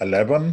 11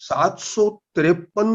753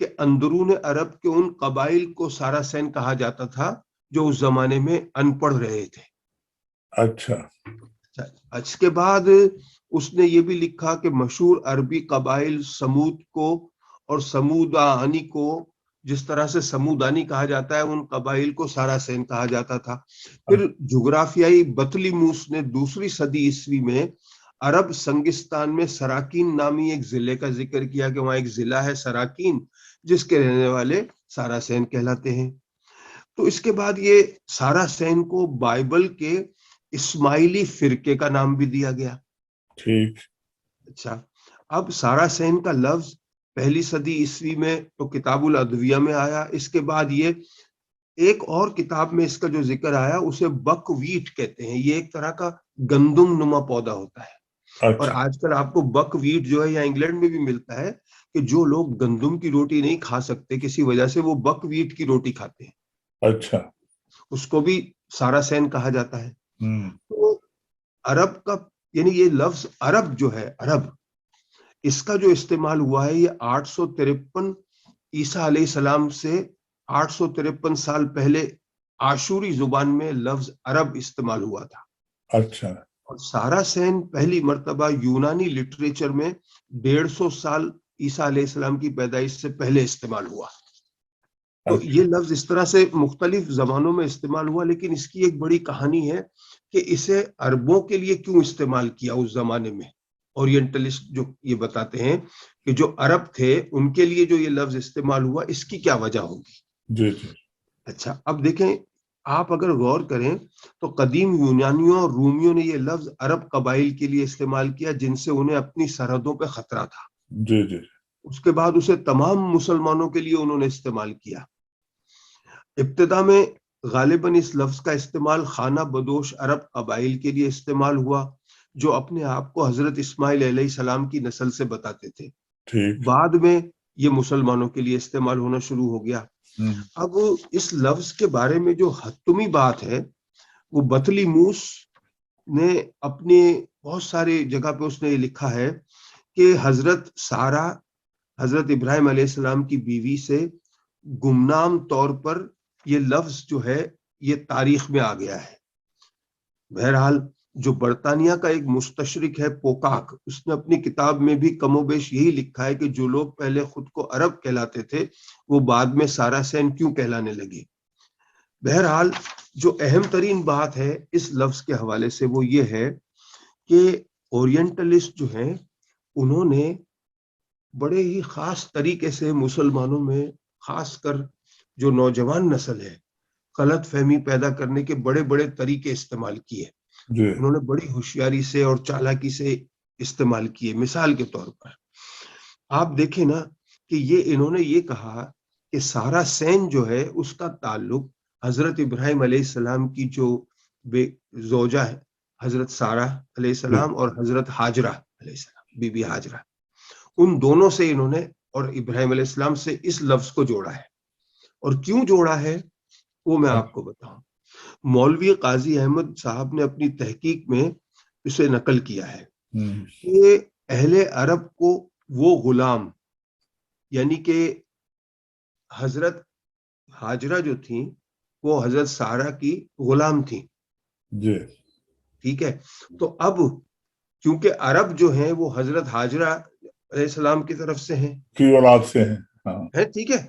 کہ اندرون عرب کے ان قبائل کو ساراسین کہا جاتا تھا جو اس زمانے میں ان پڑھ رہے تھے. اچھا. اس کے بعد اس نے یہ بھی لکھا کہ مشہور عربی قبائل سمود کو اور سمودانی کو، جس طرح سے سمودانی کہا جاتا ہے، ان قبائل کو ساراسین کہا جاتا تھا. پھر جغرافیائی بطلیموس نے 2 صدی عیسوی میں عرب سنگستان میں سراکین نامی ایک ضلع کا ذکر کیا کہ وہاں ایک ضلع ہے سراکین جس کے رہنے والے ساراسین کہلاتے ہیں. تو اس کے بعد یہ ساراسین کو بائبل کے اسماعیلی فرقے کا نام بھی دیا گیا. ٹھیک. اچھا، اب ساراسین کا لفظ 1 صدی عیسوی میں تو کتاب الادویہ میں آیا. اس کے بعد یہ ایک اور کتاب میں اس کا جو ذکر آیا اسے بک ویٹ کہتے ہیں. یہ ایک طرح کا گندم نما پودا ہوتا ہے. اور اچھا. آج کل آپ کو بک ویٹ جو ہے یا انگلینڈ میں بھی ملتا ہے کہ جو لوگ گندم کی روٹی نہیں کھا سکتے کسی وجہ سے، وہ بک ویٹ کی روٹی کھاتے ہیں. اچھا. اس کو بھی ساراسین کہا جاتا ہے. ہم. تو عرب کا، یعنی یہ لفظ عرب جو ہے، عرب، اس کا جو استعمال ہوا ہے یہ 853 عیسیٰ علیہ السلام سے 853 سال پہلے آشوری زبان میں لفظ عرب استعمال ہوا تھا. اچھا. اور ساراسین پہلی مرتبہ یونانی لٹریچر میں 150 سال عیسیٰ علیہ السلام کی پیدائش سے پہلے استعمال ہوا. تو یہ لفظ اس طرح سے مختلف زبانوں میں استعمال ہوا، لیکن اس کی ایک بڑی کہانی ہے کہ اسے عربوں کے لیے کیوں استعمال کیا اس زمانے میں. اورینٹلسٹ جو یہ بتاتے ہیں کہ جو عرب تھے ان کے لیے جو یہ لفظ استعمال ہوا، اس کی کیا وجہ ہوگی. جی جی. اچھا، اب دیکھیں، آپ اگر غور کریں تو قدیم یونانیوں اور رومیوں نے یہ لفظ عرب قبائل کے لیے استعمال کیا جن سے انہیں اپنی سرحدوں پہ خطرہ تھا. جی جی. اس کے بعد اسے تمام مسلمانوں کے لیے انہوں نے استعمال کیا. ابتدا میں غالباً اس لفظ کا استعمال خانہ بدوش عرب قبائل کے لیے استعمال ہوا جو اپنے آپ کو حضرت اسماعیل علیہ السلام کی نسل سے بتاتے تھے. ٹھیک. بعد میں یہ مسلمانوں کے لیے استعمال ہونا شروع ہو گیا. اب اس لفظ کے بارے میں جو حتمی بات ہے وہ بطلیموس نے اپنے بہت سارے جگہ پہ اس نے یہ لکھا ہے کہ حضرت سارہ، حضرت ابراہیم علیہ السلام کی بیوی سے گمنام طور پر یہ لفظ جو ہے یہ تاریخ میں آ گیا ہے. بہرحال جو برطانیہ کا ایک مستشرق ہے پوکاک، اس نے اپنی کتاب میں بھی کم و بیش یہی لکھا ہے کہ جو لوگ پہلے خود کو عرب کہلاتے تھے وہ بعد میں ساراسین کیوں کہلانے لگے. بہرحال جو اہم ترین بات ہے اس لفظ کے حوالے سے وہ یہ ہے کہ اورینٹلسٹ جو ہیں انہوں نے بڑے ہی خاص طریقے سے مسلمانوں میں، خاص کر جو نوجوان نسل ہے، غلط فہمی پیدا کرنے کے بڑے بڑے طریقے استعمال کیے. انہوں نے بڑی ہوشیاری سے اور چالاکی سے استعمال کیے. مثال کے طور پر آپ دیکھیں نا کہ یہ انہوں نے یہ کہا کہ ساراسین جو ہے اس کا تعلق حضرت ابراہیم علیہ السلام کی جو زوجہ ہے حضرت سارہ علیہ السلام اور حضرت ہاجرہ علیہ السلام، بی بی ہاجرہ، ان دونوں سے انہوں نے اور ابراہیم علیہ السلام سے اس لفظ کو جوڑا ہے. اور کیوں جوڑا ہے وہ میں آپ کو بتاؤں. مولوی قاضی احمد صاحب نے اپنی تحقیق میں اسے نقل کیا ہے کہ اہل عرب کو وہ غلام، یعنی کہ حضرت ہاجرہ جو تھیں وہ حضرت سارہ کی غلام تھیں. جی. ٹھیک ہے. تو اب کیونکہ عرب جو ہیں وہ حضرت ہاجرہ علیہ السلام کی طرف سے ہیں، کی اولاد سے ہیں. ٹھیک ہے.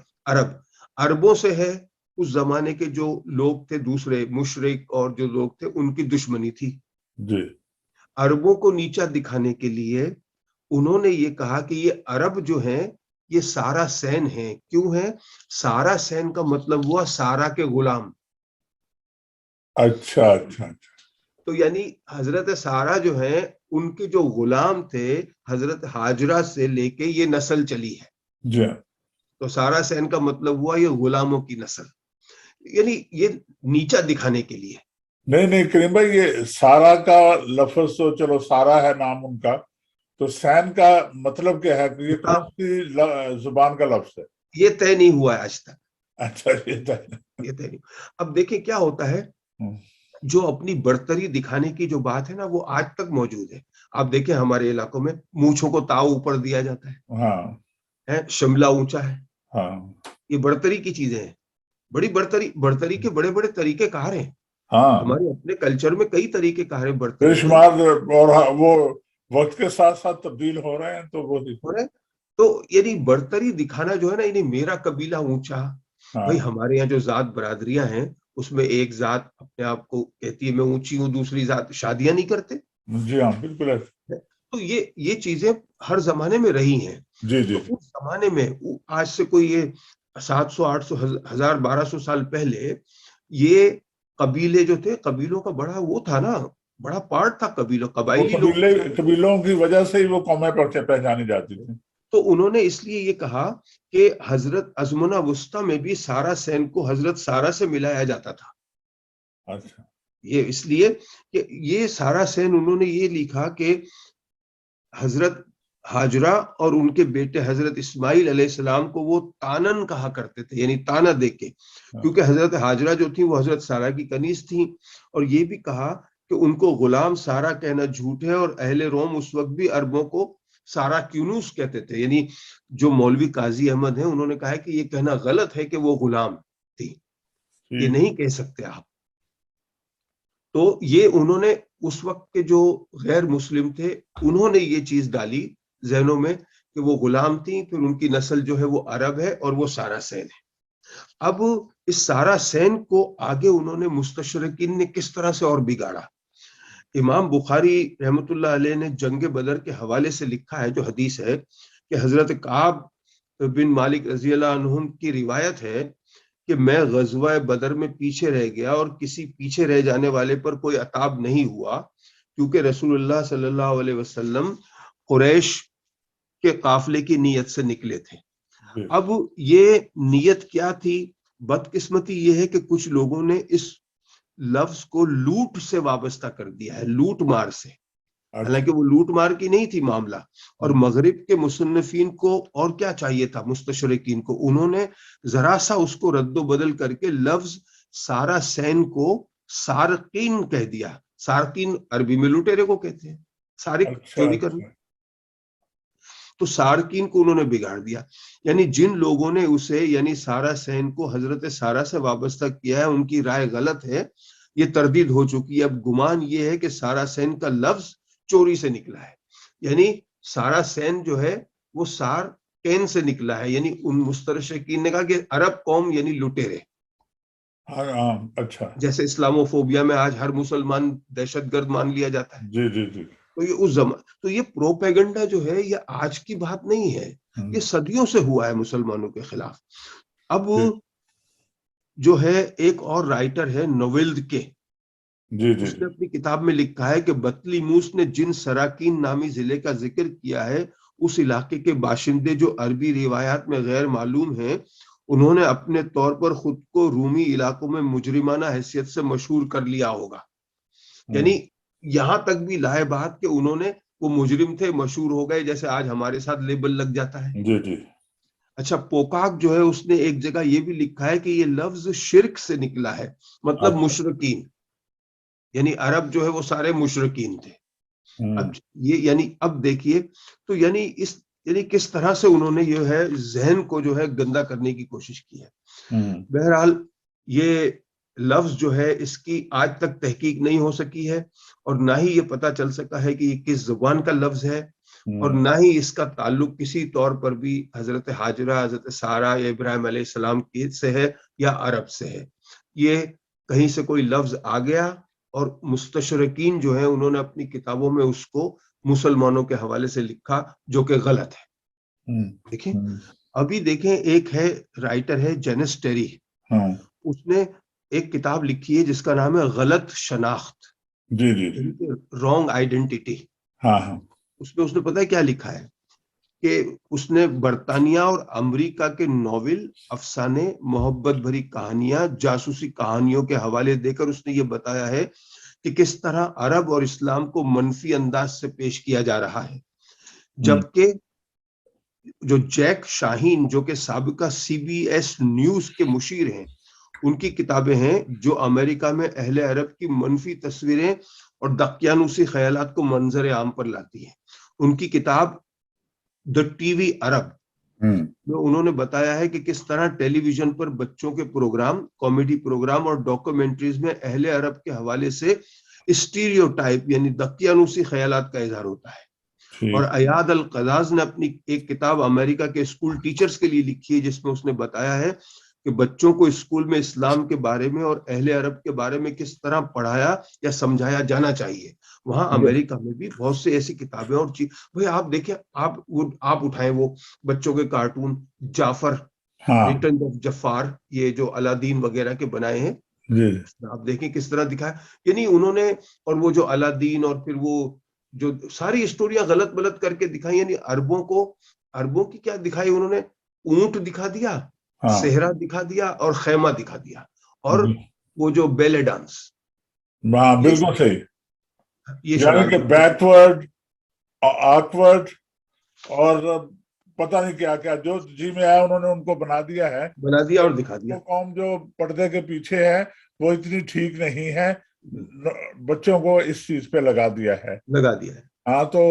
عربوں سے ہے. اس زمانے کے جو لوگ تھے دوسرے مشرک اور جو لوگ تھے ان کی دشمنی تھی. جی. عربوں کو نیچا دکھانے کے لیے انہوں نے یہ کہا کہ یہ عرب جو ہیں یہ ساراسین ہیں. کیوں ہیں؟ ساراسین کا مطلب ہوا سارا کے غلام. اچھا اچھا اچھا. تو یعنی حضرت سارہ جو ہیں ان کے جو غلام تھے حضرت ہاجرہ سے لے کے یہ نسل چلی ہے. جی. تو ساراسین کا مطلب ہوا یہ غلاموں کی نسل، یعنی یہ نیچا دکھانے کے لیے. نہیں کریم بھائی، یہ سارا کا لفظ تو چلو سارا ہے نام ان کا، تو سین کا مطلب کیا ہے؟ یہ کون سی زبان کا لفظ ہے؟ یہ طے نہیں ہوا ہے آج تک. اچھا، یہ طے نہیں. اب دیکھیں کیا ہوتا ہے، جو اپنی برتری دکھانے کی جو بات ہے نا وہ آج تک موجود ہے. آپ دیکھیں ہمارے علاقوں میں مونچھوں کو تاؤ اوپر دیا جاتا ہے، شملہ اونچا ہے، ہاں یہ برتری کی چیزیں ہیں, بڑی برتری کے بڑے بڑے طریقے کار ہیں. ہاں ہمارے اپنے کلچر میں کئی طریقے کار ہیں برتری بے شمار, اور وہ وقت کے ساتھ ساتھ تبدیل ہو رہے ہیں, تو وہ تو یعنی برتری دکھانا جو ہے نا, یعنی میرا قبیلہ اونچا. بھائی ہمارے یہاں جو ذات برادریاں ہیں اس میں ایک ذات اپنے آپ کو کہتی ہے میں اونچی ہوں, دوسری ذات شادیاں نہیں کرتے. جی ہاں بالکل. تو یہ چیزیں ہر زمانے میں رہی ہیں. جی جی. تو اس زمانے میں آج سے کوئی یہ 700 800 1000 1200 سال پہلے یہ قبیلے جو تھے, قبیلوں کا بڑا وہ تھا نا, بڑا پارٹ تھا قبیلوں, قبائلی لوگ, قبیلوں کی وجہ سے ہی وہ قومیں پہچانی جاتی تھی. تو انہوں نے اس لیے یہ کہا کہ حضرت ازمنہ وسطیٰ میں بھی سارا سین کو حضرت سارا سے ملایا جاتا تھا. اچھا. یہ اس لیے کہ یہ سارا سین انہوں نے یہ لکھا کہ حضرت ہاجرہ اور ان کے بیٹے حضرت اسماعیل علیہ السلام کو وہ تانن کہا کرتے تھے, یعنی تانا دے کے, کیونکہ حضرت ہاجرہ جو تھی وہ حضرت سارا کی کنیز تھیں. اور یہ بھی کہا کہ ان کو غلام سارا کہنا جھوٹ ہے, اور اہل روم اس وقت بھی عربوں کو سارا کیونوس کہتے تھے. یعنی جو مولوی قاضی احمد ہیں انہوں نے کہا کہ یہ کہنا غلط ہے کہ وہ غلام تھی, یہ نہیں کہہ سکتے آپ. تو یہ انہوں نے اس وقت کے جو غیر مسلم تھے انہوں نے یہ چیز ڈالی ذہنوں میں کہ وہ غلام تھیں, پھر ان کی نسل جو ہے وہ عرب ہے اور وہ سارا سین ہے. اب اس سارا سین کو آگے انہوں نے مستشرقین نے کس طرح سے اور بگاڑا. امام بخاری رحمۃ اللہ علیہ نے جنگ بدر کے حوالے سے لکھا ہے, جو حدیث ہے کہ حضرت کعب بن مالک رضی اللہ عنہ کی روایت ہے کہ میں غزوہ بدر میں پیچھے رہ گیا اور کسی پیچھے رہ جانے والے پر کوئی عتاب نہیں ہوا, کیونکہ رسول اللہ صلی اللہ علیہ وسلم قریش کے قافلے کی نیت سے نکلے تھے. اب یہ نیت کیا تھی؟ بدقسمتی یہ ہے کہ کچھ لوگوں نے اس لفظ کو لوٹ سے وابستہ کر دیا ہے, لوٹ مار سے, حالانکہ وہ لوٹ مار کی نہیں تھی معاملہ. اور مغرب کے مصنفین کو اور کیا چاہیے تھا, مستشرقین کو, انہوں نے ذرا سا اس کو رد و بدل کر کے لفظ سارا سین کو سارقین کہہ دیا. سارقین عربی میں لوٹیرے کو کہتے ہیں, سارق چوری کرنا. تو سارقین کو انہوں نے بگاڑ دیا. یعنی جن لوگوں نے اسے یعنی سارا سین کو حضرت سارا سے وابستہ کیا ہے ان کی رائے غلط ہے, یہ تردید ہو چکی ہے. اب گمان یہ ہے کہ سارا سین کا لفظ چوری سے نکلا ہے, یعنی سارا سین جو ہے وہ سار کین سے نکلا ہے. یعنی ان مستشرقین نے کہا کہ عرب قوم یعنی لٹیرے. اچھا. جیسے اسلاموفوبیا میں آج ہر مسلمان دہشت گرد مان لیا جاتا ہے. جی جی جی. تو یہ اس زمان, تو یہ پروپیگنڈا جو ہے یہ آج کی بات نہیں ہے, یہ صدیوں سے ہوا ہے مسلمانوں کے خلاف. اب جو ہے ایک اور رائٹر ہے نویلد کے, اس نے اپنی کتاب میں لکھا ہے کہ بطلی موس نے جن سراکین نامی ضلع کا ذکر کیا ہے اس علاقے کے باشندے جو عربی روایات میں غیر معلوم ہیں, انہوں نے اپنے طور پر خود کو رومی علاقوں میں مجرمانہ حیثیت سے مشہور کر لیا ہوگا. یعنی یہاں تک بھی لائے بات کہ انہوں نے وہ مجرم تھے, مشہور ہو گئے, جیسے آج ہمارے ساتھ لیبل لگ جاتا ہے. جی جی. اچھا, پوکاک جو ہے اس نے ایک جگہ یہ بھی لکھا ہے کہ یہ لفظ شرک سے نکلا ہے, مطلب مشرکین, یعنی عرب جو ہے وہ سارے مشرکین تھے. اب یہ یعنی اب دیکھیے تو یعنی کس طرح سے انہوں نے یہ ہے ذہن کو جو ہے گندا کرنے کی کوشش کی ہے. بہرحال یہ لفظ جو ہے اس کی آج تک تحقیق نہیں ہو سکی ہے, اور نہ ہی یہ پتا چل سکا ہے کہ یہ کس زبان کا لفظ ہے, اور نہ ہی اس کا تعلق کسی طور پر بھی حضرت ہاجرہ, حضرت سارا یا ابراہیم علیہ السلام کی سے ہے یا عرب سے ہے. یہ کہیں سے کوئی لفظ آ گیا اور مستشرقین جو ہیں انہوں نے اپنی کتابوں میں اس کو مسلمانوں کے حوالے سے لکھا, جو کہ غلط ہے. دیکھیں ابھی دیکھیں, ایک ہے رائٹر ہے جینس ٹیری, اس نے ایک کتاب لکھی ہے جس کا نام ہے غلط شناخت, جی جی, رانگ آئیڈینٹی. اس میں اس نے پتہ ہے کیا لکھا ہے کہ اس نے برطانیہ اور امریکہ کے ناول, افسانے, محبت بھری کہانیاں, جاسوسی کہانیوں کے حوالے دے کر اس نے یہ بتایا ہے کہ کس طرح عرب اور اسلام کو منفی انداز سے پیش کیا جا رہا ہے. جبکہ جو جیک شاہین جو کہ سابقہ CBS نیوز کے مشیر ہیں, ان کی کتابیں ہیں جو امریکہ میں اہل عرب کی منفی تصویریں اور دقیانوسی خیالات کو منظر عام پر لاتی ہیں. ان کی کتاب دا ٹی وی عرب انہوں نے بتایا ہے کہ کس طرح ٹیلی ویژن پر بچوں کے پروگرام، کامیڈی پروگرام اور ڈاکومنٹریز میں اہل عرب کے حوالے سے اسٹیریوٹائپ یعنی دقیانوسی خیالات کا اظہار ہوتا ہے۔ اور ایاد القذاز نے اپنی ایک کتاب امریکہ کے اسکول ٹیچرز کے لیے لکھی ہے جس میں اس نے بتایا ہے کہ بچوں کو اسکول میں اسلام کے بارے میں اور اہل عرب کے بارے میں کس طرح پڑھایا یا سمجھایا جانا چاہیے۔ وہاں امریکہ میں بھی بہت سے ایسی کتابیں اور چیز، بھئی آپ دیکھیں، آپ اٹھائیں وہ بچوں کے کارٹون جعفر، ریٹرن آف جفار، یہ جو الادین وغیرہ کے بنائے ہیں، آپ دیکھیں کس طرح دکھایا، یعنی انہوں نے، اور وہ جو الادین اور پھر وہ جو ساری اسٹوریاں غلط غلط کر کے دکھائی، یعنی عربوں کی کیا دکھائی انہوں نے، اونٹ دکھا دیا، صحرا دکھا دیا اور خیمہ دکھا دیا، اور وہ جو بیلے ڈانس، بالکل صحیح، یہ یعنی کہ بیکورڈ، آکورڈ اور پتہ نہیں کیا کیا جو جی میں آیا انہوں نے ان کو بنا دیا اور دکھا دیا۔ قوم جو پردے کے پیچھے ہے وہ اتنی ٹھیک نہیں ہے، بچوں کو اس چیز پہ لگا دیا ہے۔ ہاں، تو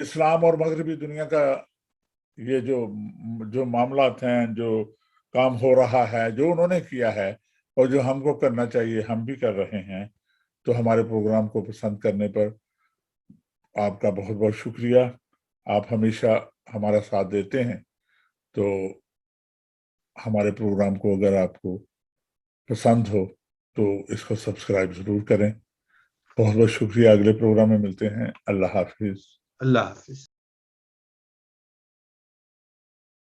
اسلام اور مغربی دنیا کا یہ جو معاملات ہیں، جو کام ہو رہا ہے، جو انہوں نے کیا ہے اور جو ہم کو کرنا چاہیے، ہم بھی کر رہے ہیں۔ تو ہمارے پروگرام کو پسند کرنے پر آپ کا بہت بہت شکریہ۔ آپ ہمیشہ ہمارا ساتھ دیتے ہیں، تو ہمارے پروگرام کو اگر آپ کو پسند ہو تو اس کو سبسکرائب ضرور کریں۔ بہت بہت شکریہ، اگلے پروگرام میں ملتے ہیں۔ اللہ حافظ۔ اللہ حافظ۔